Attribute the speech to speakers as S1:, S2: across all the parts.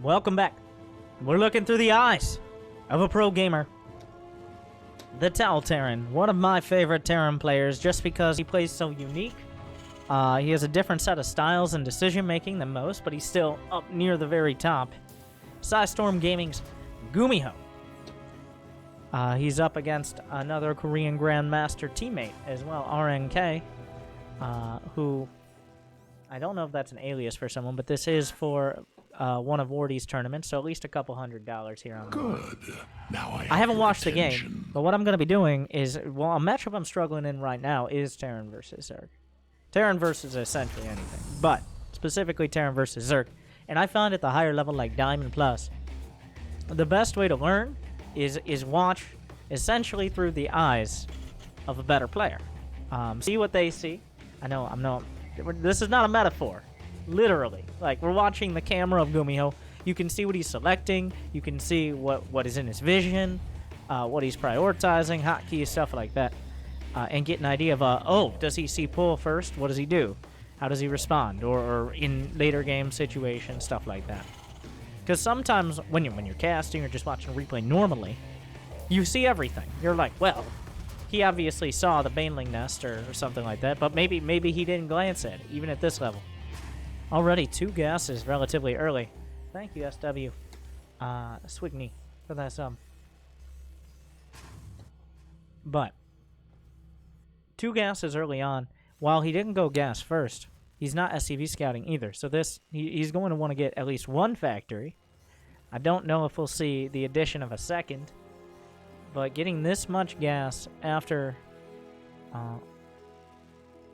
S1: Welcome back. We're looking through the eyes of a pro gamer. The Terran, one of my favorite Terran players just because he plays so unique. He has a different set of styles and decision making than most, but he's still up near the very top. Storm Gaming's Gumiho. He's up against another Korean Grandmaster teammate as well, RNK, who I don't know if that's an alias for someone, but this is for one of Wardy's tournaments, so at least a couple $100 here on
S2: Good. Now I
S1: haven't watched the game, but what I'm going to be doing is, well, a matchup I'm struggling in right now is Terran versus Zerg. Terran versus essentially anything, but specifically Terran versus Zerg. And I found at the higher level, like Diamond Plus, the best way to learn is watch essentially through the eyes of a better player. See what they see. This is not a metaphor. Literally. Like, we're watching the camera of Gumiho. You can see what he's selecting. You can see what is in his vision, what he's prioritizing, hotkeys, stuff like that. And get an idea of, oh, does he see pull first? What does he do? How does he respond? Or in later game situations, stuff like that. Because sometimes when you're casting or just watching a replay normally, you see everything. You're like, well, he obviously saw the Baneling nest or something like that, but maybe he didn't glance at it, even at this level. Already 2 gases relatively early. Thank you, SW. Swigny, for that sub. But 2 gases early on. While he didn't go gas first, he's not SCV scouting either. So he's going to want to get at least 1 factory. I don't know if we'll see the addition of a second, but getting this much gas after...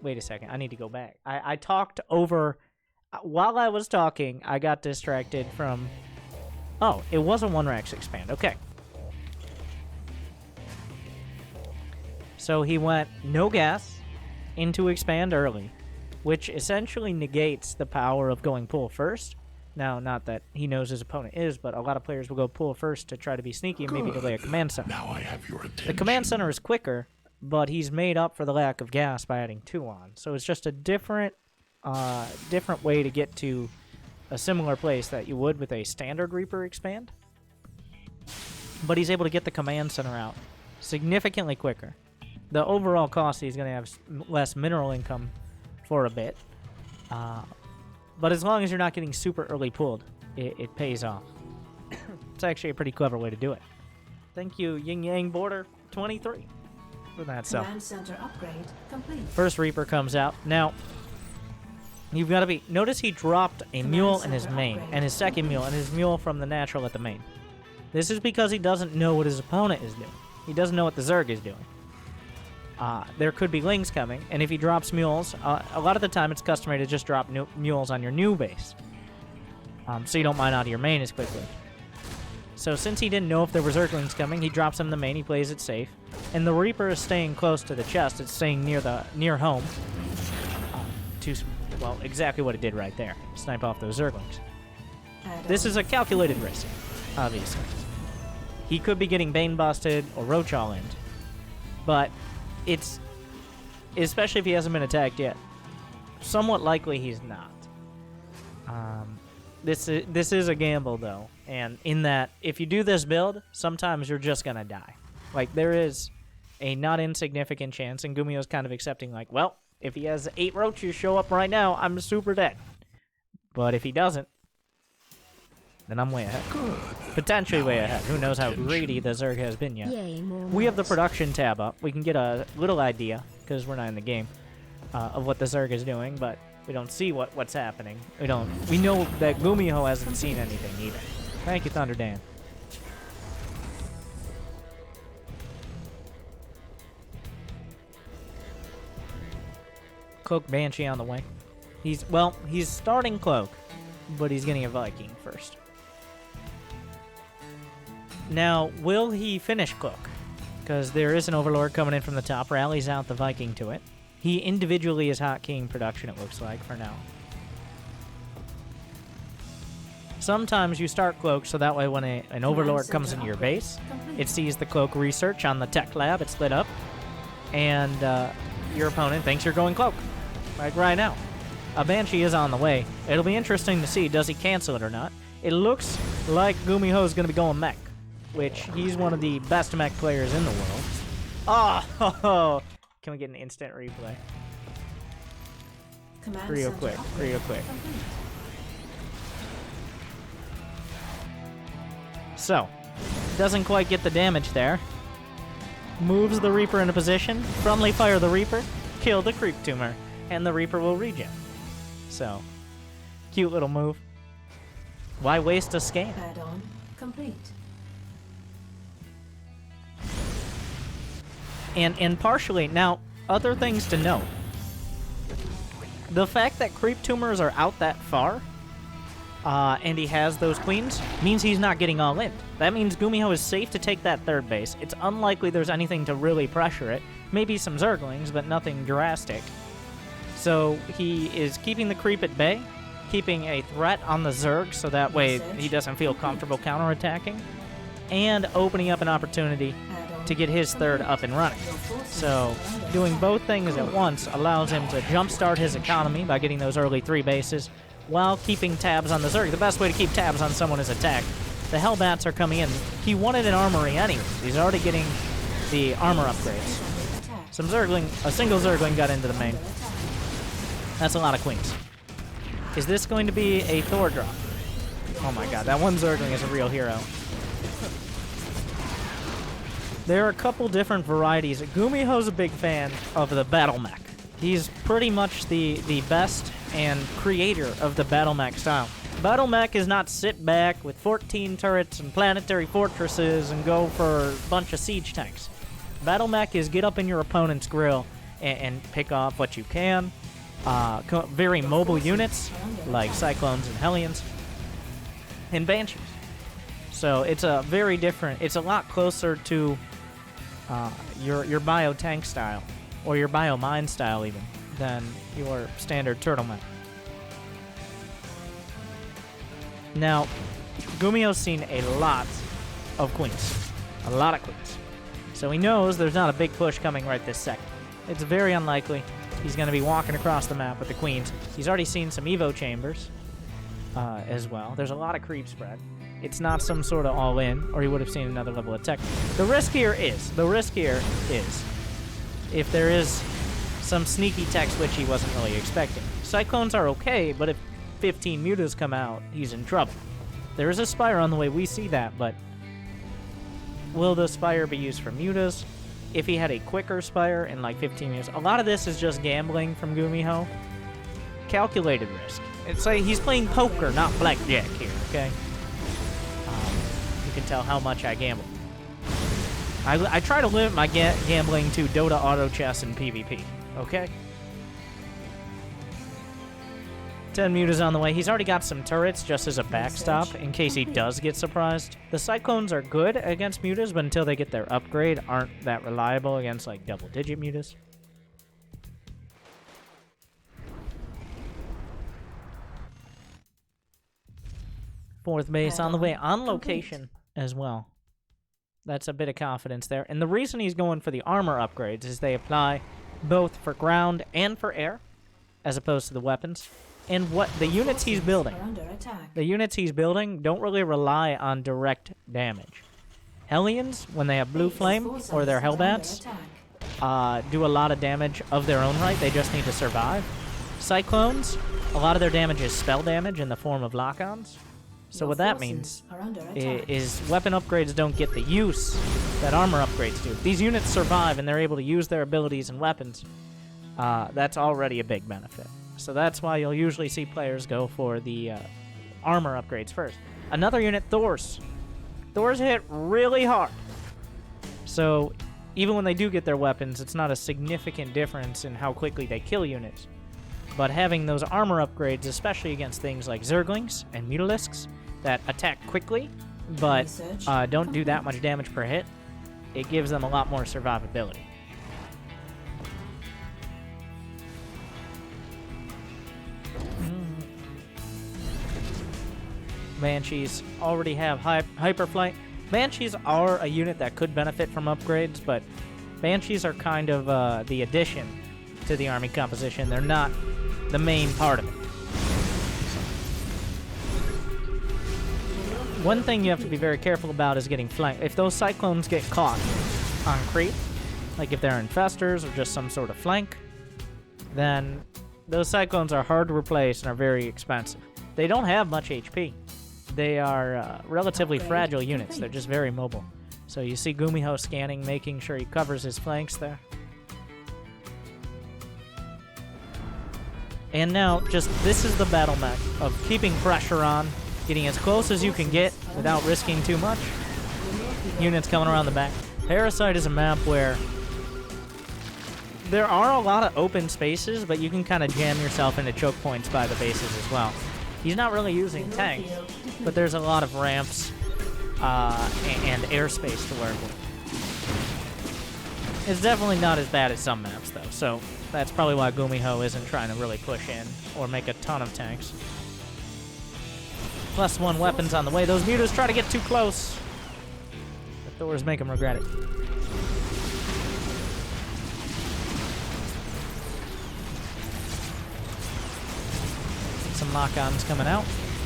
S1: wait a second, I need to go back. I talked over... While I was talking, I got distracted from... Oh, it was a 1-Rax expand. Okay. So he went no gas into expand early, which essentially negates the power of going pull first. Now, not that he knows his opponent is, but a lot of players will go pull first to try to be sneaky and maybe delay a command center.
S2: Now I have your attention.
S1: The command center is quicker, but he's made up for the lack of gas by adding 2 on. So it's just a different way to get to a similar place that you would with a standard Reaper expand. But he's able to get the command center out significantly quicker. The overall cost, he's going to have less mineral income for a bit. But as long as you're not getting super early pulled, it pays off. It's actually a pretty clever way to do it. Thank you, Yin Yang Border 23, for that sub.
S3: Command center upgrade complete.
S1: First Reaper comes out. Now, you've got to be... Notice he dropped a mule in his main, and his second mule, and his mule from the natural at the main. This is because he doesn't know what his opponent is doing. He doesn't know what the Zerg is doing. There could be lings coming, and if he drops mules, a lot of the time it's customary to just drop mules on your new base, so you don't mine out of your main as quickly. So since he didn't know if there were Zerglings coming, he drops them in the main, he plays it safe, and the Reaper is staying close to the chest. It's staying near home, well, exactly what it did right there. Snipe off those Zerglings. This is a calculated risk, obviously. He could be getting Bane busted or Roach all in, but it's, especially if he hasn't been attacked yet, somewhat likely he's not. This is a gamble, though, and in that, if you do this build, sometimes you're just gonna die. Like, there is a not insignificant chance, and Gumiho's kind of accepting, like, well, if he has 8 roaches show up right now, I'm super dead. But if he doesn't, then I'm way ahead.
S2: Good.
S1: Potentially way ahead. Who knows how greedy the Zerg has been yet. We have the production tab up. We can get a little idea, because we're not in the game, of what the Zerg is doing, but we don't see what's happening. We know that Gumiho hasn't seen anything either. Thank you, Thunder Dan. Cloak Banshee on the way. He's starting Cloak, but he's getting a Viking first. Now, will he finish Cloak? Because there is an Overlord coming in from the top, rallies out the Viking to it. He individually is hotkeying production, it looks like, for now. Sometimes you start Cloak, so that way when an Overlord comes into your base, it sees the Cloak research on the tech lab, it's lit up, and your opponent thinks you're going Cloak. Like right now. A Banshee is on the way. It'll be interesting to see, does he cancel it or not? it looks like Gumiho is going to be going mech, which he's one of the best mech players in the world. Oh, can we get an instant replay?
S3: Command
S1: Real
S3: center
S1: quick,
S3: upgrade
S1: real quick.
S3: complete.
S1: So, doesn't quite get the damage there. Moves the Reaper into position. Friendly fire the Reaper. Kill the creep tumor. And the Reaper will regen. So, cute little move. Why waste a scan?
S3: Add-on complete.
S1: And partially, now, other things to note. The fact that creep tumors are out that far, and he has those queens, means he's not getting all in. That means Gumiho is safe to take that third base. It's unlikely there's anything to really pressure it. Maybe some Zerglings, but nothing drastic. So he is keeping the creep at bay, keeping a threat on the Zerg, so that way he doesn't feel comfortable counterattacking, and opening up an opportunity to get his third up and running. So doing both things at once allows him to jumpstart his economy by getting those early 3 bases, while keeping tabs on the Zerg. The best way to keep tabs on someone is attack. The Hellbats are coming in. He wanted an armory anyways. He's already getting the armor upgrades. Some Zergling, a single Zergling got into the main. That's a lot of queens. Is this going to be a Thor drop? Oh my god, that one Zergling is a real hero. There are a couple different varieties. Gumiho's a big fan of the battle mech. He's pretty much the best and creator of the battle mech style. Battle mech is not sit back with 14 turrets and planetary fortresses and go for a bunch of siege tanks. Battle mech is get up in your opponent's grill and pick off what you can. Very mobile units like Cyclones and Hellions and Banshees. So it's a very different, it's a lot closer to your bio tank style, or your bio mine style even, than your standard turtle mech. Now, Gumiho's seen a lot of queens. A lot of queens. So he knows there's not a big push coming right this second. It's very unlikely he's going to be walking across the map with the queens. He's already seen some Evo chambers as well. There's a lot of creep spread. It's not some sort of all-in, or he would have seen another level of tech. The risk here is, if there is some sneaky tech switch he wasn't really expecting. Cyclones are okay, but if 15 mutas come out, he's in trouble. There is a Spire on the way, we see that, but will the Spire be used for mutas? If he had a quicker Spire in like 15 mutas, a lot of this is just gambling from Gumiho. Calculated risk. It's like he's playing poker, not blackjack here, okay? You can tell how much I gamble. I try to limit my gambling to Dota, Auto Chess, and PvP, okay? 10 mutas on the way. He's already got some turrets just as a backstop in case he does get surprised. The Cyclones are good against mutas, but until they get their upgrade, aren't that reliable against like double-digit mutas. Fourth base on the way, on location as well. That's a bit of confidence there. And the reason he's going for the armor upgrades is they apply both for ground and for air, as opposed to the weapons. And what the units he's building, don't really rely on direct damage. Hellions, when they have blue flame or their Hellbats, do a lot of damage of their own right. They just need to survive. Cyclones, a lot of their damage is spell damage in the form of lock-ons. So what that means is weapon upgrades don't get the use that armor upgrades do. If these units survive and they're able to use their abilities and weapons, that's already a big benefit. So that's why you'll usually see players go for the armor upgrades first. Another unit, Thors. Thors hit really hard. So even when they do get their weapons, it's not a significant difference in how quickly they kill units. But having those armor upgrades, especially against things like Zerglings and Mutalisks that attack quickly, but don't do that much damage per hit, it gives them a lot more survivability. Banshees already have Hyperflight. Banshees are a unit that could benefit from upgrades, but Banshees are kind of the addition to the army composition. They're not the main part of it. One thing you have to be very careful about is getting flanked. If those cyclones get caught on creep, like if they're infestors or just some sort of flank, then those cyclones are hard to replace and are very expensive. They don't have much HP. They are relatively fragile units. They're just very mobile. So you see Gumiho scanning, making sure he covers his flanks there. And now, just this is the battle mech of keeping pressure on, getting as close as you can get without risking too much. Units coming around the back. Parasite is a map where there are a lot of open spaces, but you can kind of jam yourself into choke points by the bases as well. He's not really using tanks, but there's a lot of ramps and airspace to work with. It's definitely not as bad as some maps, though, so that's probably why Gumiho isn't trying to really push in or make a ton of tanks. +1 weapons on the way. Those mutas try to get too close. The Thors make them regret it. Some lock-ons coming out.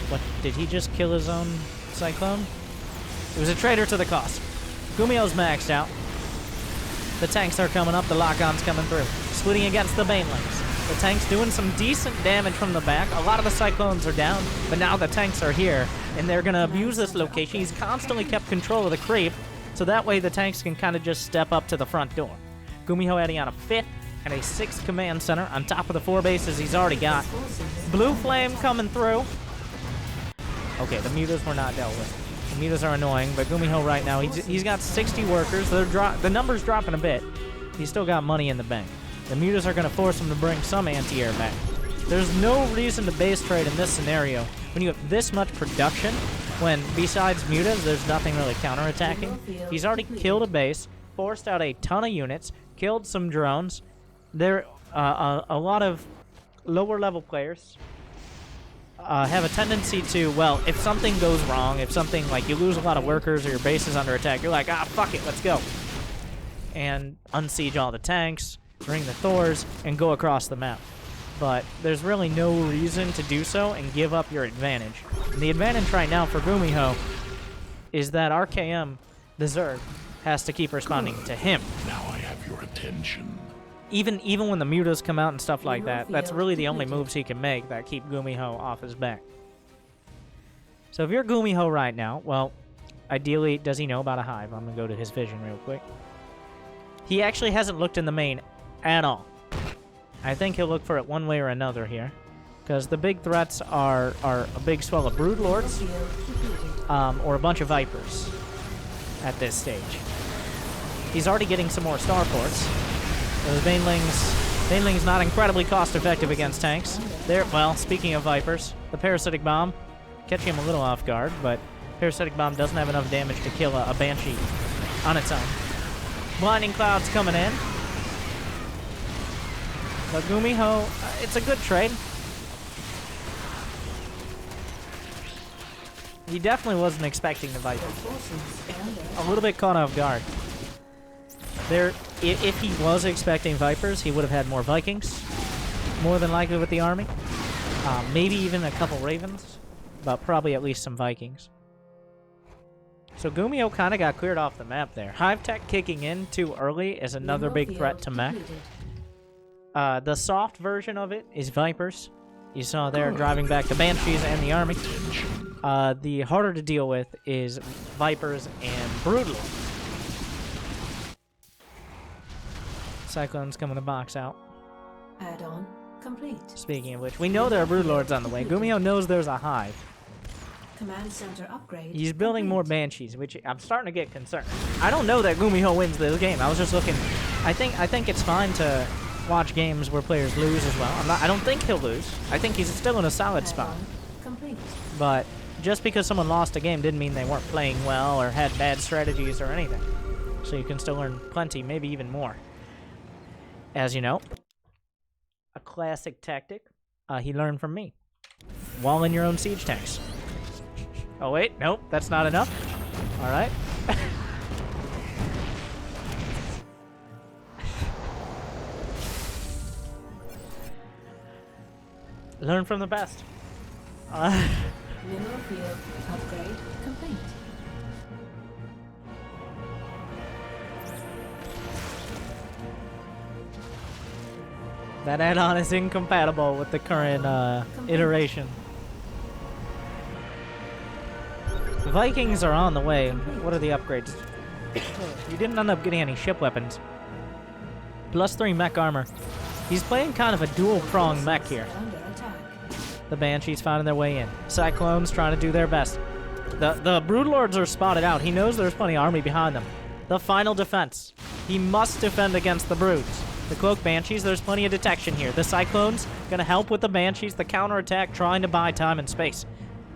S1: What, did he just kill his own cyclone? It was a traitor to the cause. Gumiho's maxed out. The tanks are coming up, the lock-on's coming through. Splitting against the banelings. The tanks doing some decent damage from the back. A lot of the cyclones are down, but now the tanks are here, and they're gonna abuse this location. He's constantly kept control of the creep, so that way the tanks can kind of just step up to the front door. Gumiho adding on a 5th and a 6th command center on top of the 4 bases he's already got. Blue flame coming through. Okay, the mutas were not dealt with. The mutas are annoying, but Gumiho right now, he's got 60 workers. The number's dropping a bit. He's still got money in the bank. The mutas are going to force him to bring some anti-air back. There's no reason to base trade in this scenario when you have this much production, when besides mutas, there's nothing really counterattacking. He's already killed a base, forced out a ton of units, killed some drones. There a lot of lower-level players have a tendency to, well, if something goes wrong, if something, like, you lose a lot of workers or your base is under attack, you're like, ah, fuck it, let's go. And unsiege all the tanks, bring the Thors, and go across the map. But there's really no reason to do so and give up your advantage. And the advantage right now for Gumiho is that RKM, the Zerg, has to keep responding to him.
S2: Now I have your attention.
S1: Even when the mutas come out and stuff like that, that's really the only moves he can make that keep Gumiho off his back. So if you're Gumiho right now, well, ideally, does he know about a hive? I'm going to go to his vision real quick. He actually hasn't looked in the main at all. I think he'll look for it one way or another here, because the big threats are a big swell of Broodlords or a bunch of Vipers at this stage. He's already getting some more Starports. Those Banelings not incredibly cost-effective against tanks. Well, speaking of Vipers, the Parasitic Bomb, catching him a little off guard, but Parasitic Bomb doesn't have enough damage to kill a Banshee on its own. Blinding Clouds coming in. But Gumiho, it's a good trade. He definitely wasn't expecting the Vipers. A little bit caught off guard. If he was expecting Vipers, he would have had more Vikings, more than likely with the army. Maybe even a couple Ravens, but probably at least some Vikings. So Gumiho kind of got cleared off the map there. Hive Tech kicking in too early is another big threat to mech. The soft version of it is Vipers. You saw there driving back the Banshees and the army. The harder to deal with is Vipers and Broodlords. Cyclone's coming to box out.
S3: Add-on complete.
S1: Speaking of which, we know there are Broodlords on the way. Gumiho knows there's a hive.
S3: Command center upgrade.
S1: He's building more Banshees, which I'm starting to get concerned. I don't know that Gumiho wins this game. I was just looking. I think it's fine to watch games where players lose as well. I don't think he'll lose. I think he's still in a solid spot.
S3: Complete.
S1: But just because someone lost a game didn't mean they weren't playing well or had bad strategies or anything. So you can still learn plenty, maybe even more. As you know, a classic tactic he learned from me. Wall in your own siege tanks. Oh wait, nope, that's not enough. All right. Learn from the best.
S3: Mineral field upgrade complete.
S1: That add-on is incompatible with the current iteration. The Vikings are on the way. What are the upgrades? You didn't end up getting any ship weapons. +3 mech armor. He's playing kind of a dual-pronged mech here.
S3: Under attack.
S1: The Banshees finding their way in. Cyclones trying to do their best. The Broodlords are spotted out. He knows there's plenty of army behind them. The final defense. He must defend against the Broods. The Cloak Banshees, there's plenty of detection here. The Cyclones gonna help with the Banshees, the counterattack, trying to buy time and space.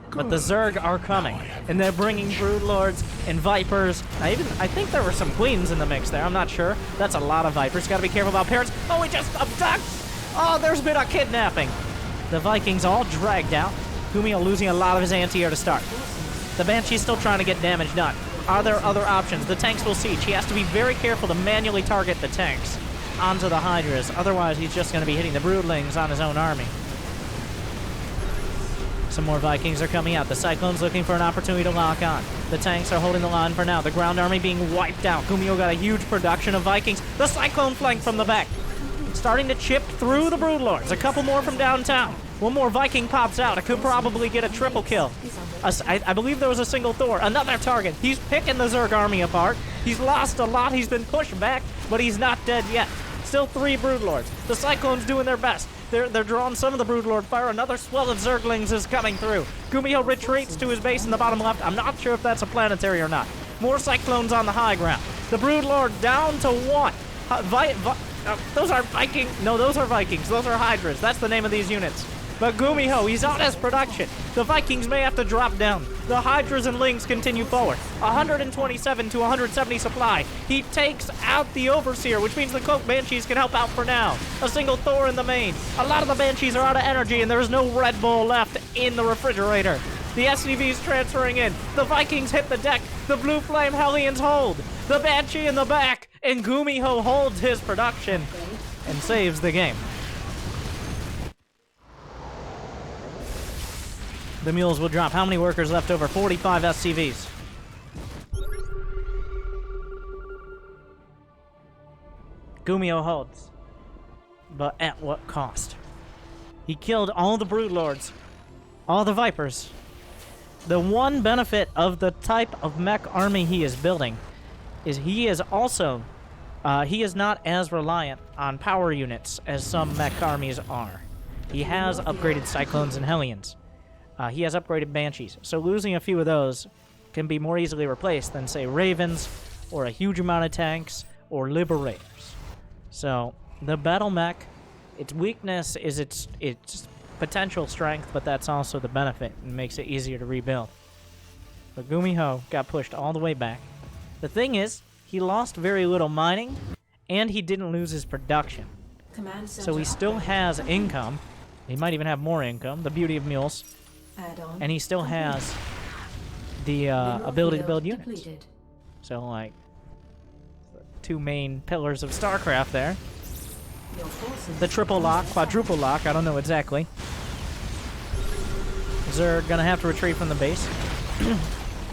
S1: But the Zerg are coming, and they're bringing Broodlords and Vipers. I think there were some Queens in the mix there. I'm not sure. That's a lot of Vipers. Gotta be careful about parents. Oh, he just abducts! Oh, there's been a kidnapping. The Vikings all dragged out. Gumiho losing a lot of his anti-air to start. The Banshee's still trying to get damage done. Are there other options? The tanks will siege. He has to be very careful to manually target the tanks onto the Hydras. Otherwise, he's just going to be hitting the Broodlings on his own army. Some more Vikings are coming out. The Cyclone's looking for an opportunity to lock on. The tanks are holding the line for now. The ground army being wiped out. Gumiho got a huge production of Vikings. The Cyclone flank from the back. Starting to chip through the Broodlords. A couple more from downtown. One more Viking pops out. It could probably get a triple kill. I believe there was a single Thor. Another target. He's picking the Zerg army apart. He's lost a lot. He's been pushed back, but he's not dead yet. Still 3 Broodlords. The Cyclone's doing their best. They're drawing some of the Broodlord fire. Another swell of Zerglings is coming through. Gumiho retreats to his base in the bottom left. I'm not sure if that's a planetary or not. More Cyclones on the high ground. The Broodlord down to 1. Those are Vikings. No, those are Vikings. Those are Hydras. That's the name of these units. But Gumiho, he's on his production. The Vikings may have to drop down. The Hydras and Lings continue forward. 127 to 170 supply. He takes out the Overseer, which means the Cloak Banshees can help out for now. A single Thor in the main. A lot of the Banshees are out of energy, and there is no Red Bull left in the refrigerator. The SCV's transferring in. The Vikings hit the deck. The Blue Flame Hellions hold. The Banshee in the back. And Gumiho holds his production and saves the game. The mules will drop. How many workers left over? 45 SCVs. Gumiho holds. But at what cost? He killed all the Broodlords. All the Vipers. The one benefit of the type of mech army he is building is he is also... he is not as reliant on power units as some mech armies are. He has upgraded Cyclones and Hellions. He has upgraded Banshees, so losing a few of those can be more easily replaced than, say, Ravens, or a huge amount of tanks, or Liberators. So, the Battle Mech, its weakness is its potential strength, but that's also the benefit, and makes it easier to rebuild. But Gumiho got pushed all the way back. The thing is, he lost very little mining, and he didn't lose his production. So he still has income. He might even have more income, the beauty of mules. And he still has the ability to build units. Depleted. So, like, 2 main pillars of StarCraft there. The triple lock, quadruple lock, I don't know exactly. Zerg gonna have to retreat from the base.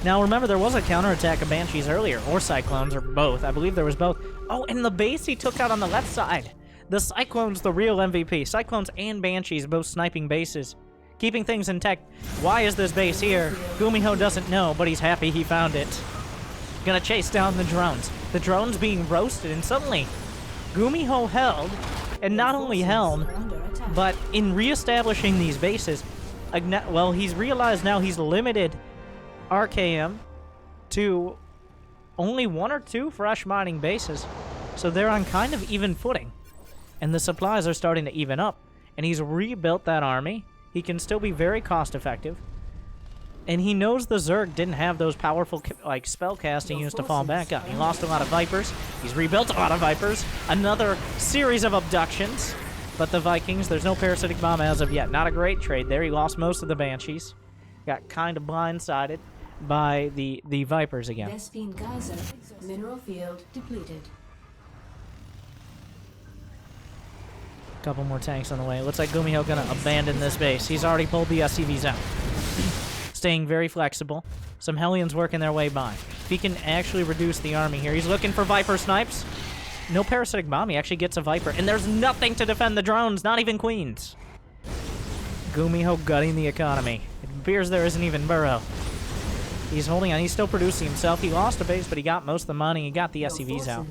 S1: Now, remember, there was a counterattack of Banshees earlier, or Cyclones, or both. I believe there was both. Oh, and the base he took out on the left side. The Cyclone's the real MVP. Cyclones and Banshees both sniping bases, keeping things intact. Why is this base here? Gumiho doesn't know, but he's happy he found it. Gonna chase down the drones. The drones being roasted, and suddenly, Gumiho held, and not only held, but in reestablishing these bases, well, he's realized now he's limited RKM to only 1 or 2 fresh mining bases. So they're on kind of even footing. And the supplies are starting to even up. And he's rebuilt that army. He can still be very cost effective. And he knows the Zerg didn't have those powerful like spell casting used to fall back up. He lost a lot of Vipers. He's rebuilt a lot of Vipers. Another series of abductions. But the Vikings, there's no parasitic bomb as of yet. Not a great trade there. He lost most of the Banshees. Got kind of blindsided by the Vipers again.
S3: Vespine Geyser, mineral field depleted.
S1: Couple more tanks on the way. Looks like Gumiho gonna abandon this base. He's already pulled the SCVs out. Staying very flexible. Some Hellions working their way by. If he can actually reduce the army here. He's looking for Viper snipes. No parasitic bomb. He actually gets a Viper. And there's nothing to defend the drones. Not even Queens. Gumiho gutting the economy. It appears there isn't even Burrow. He's holding on. He's still producing himself. He lost a base, but he got most of the money. He got the SCVs out.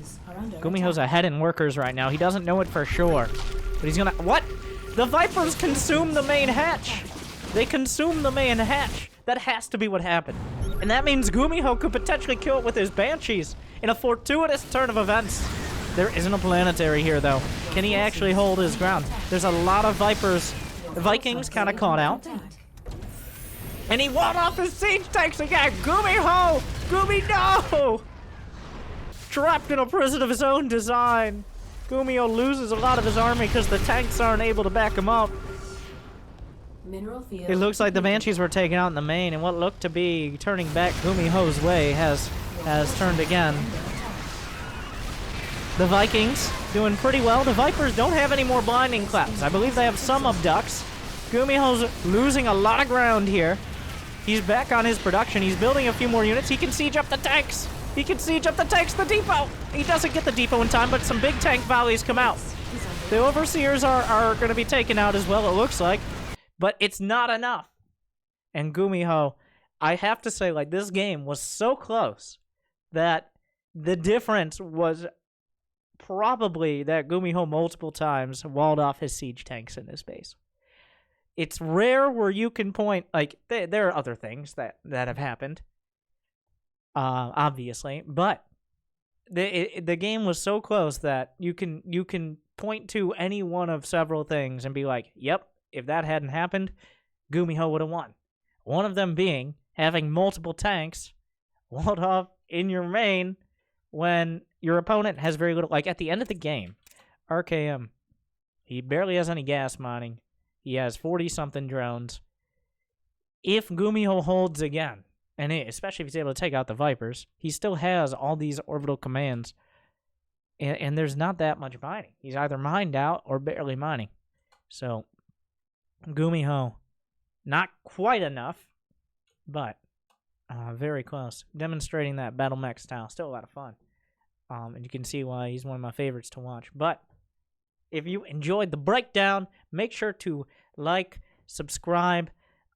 S1: Gumiho's ahead in workers right now. He doesn't know it for sure. But he's gonna... What? The Vipers consume the main hatch. They consume the main hatch. That has to be what happened. And that means Gumiho could potentially kill it with his Banshees in a fortuitous turn of events. There isn't a planetary here, though. Can he actually hold his ground? There's a lot of Vipers. The Vikings kind of caught out. And he walled off his siege tanks again. Gumiho! Gumi, no! Trapped in a prison of his own design. Gumiho loses a lot of his army because the tanks aren't able to back him up. It looks like the Banshees were taken out in the main, and what looked to be turning back Gumiho's way has turned again. The Vikings doing pretty well. The Vipers don't have any more blinding claps. I believe they have some abducts. Gumiho's losing a lot of ground here. He's back on his production. He's building a few more units. He can siege up the tanks. He can siege up the tanks, the depot. He doesn't get the depot in time, but some big tank volleys come out. The Overseers are going to be taken out as well, it looks like. But it's not enough. And Gumiho, I have to say, like, this game was so close that the difference was probably that Gumiho multiple times walled off his siege tanks in his base. It's rare where you can point, like, there are other things that have happened, obviously, but the game was so close that you can point to any one of several things and be like, yep, if that hadn't happened, Gumiho would have won. One of them being having multiple tanks walled off in your main when your opponent has very little. Like, at the end of the game, RKM, he barely has any gas mining. He has 40-something drones. If Gumiho holds again, and especially if he's able to take out the Vipers, he still has all these orbital commands, and there's not that much mining. He's either mined out or barely mining. So, Gumiho, not quite enough, but very close. Demonstrating that battle mech style. Still a lot of fun. And you can see why he's one of my favorites to watch. But if you enjoyed the breakdown, make sure to like, subscribe,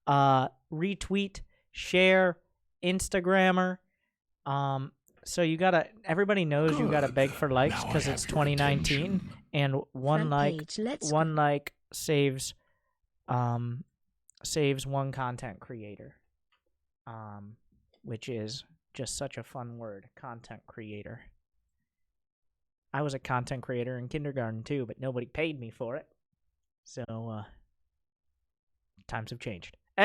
S1: retweet, share, Instagrammer. So you gotta, everybody knows you gotta beg for likes because it's 2019, and one like saves one content creator. Which is just such a fun word, content creator. I was a content creator in kindergarten too, but nobody paid me for it. So, times have changed.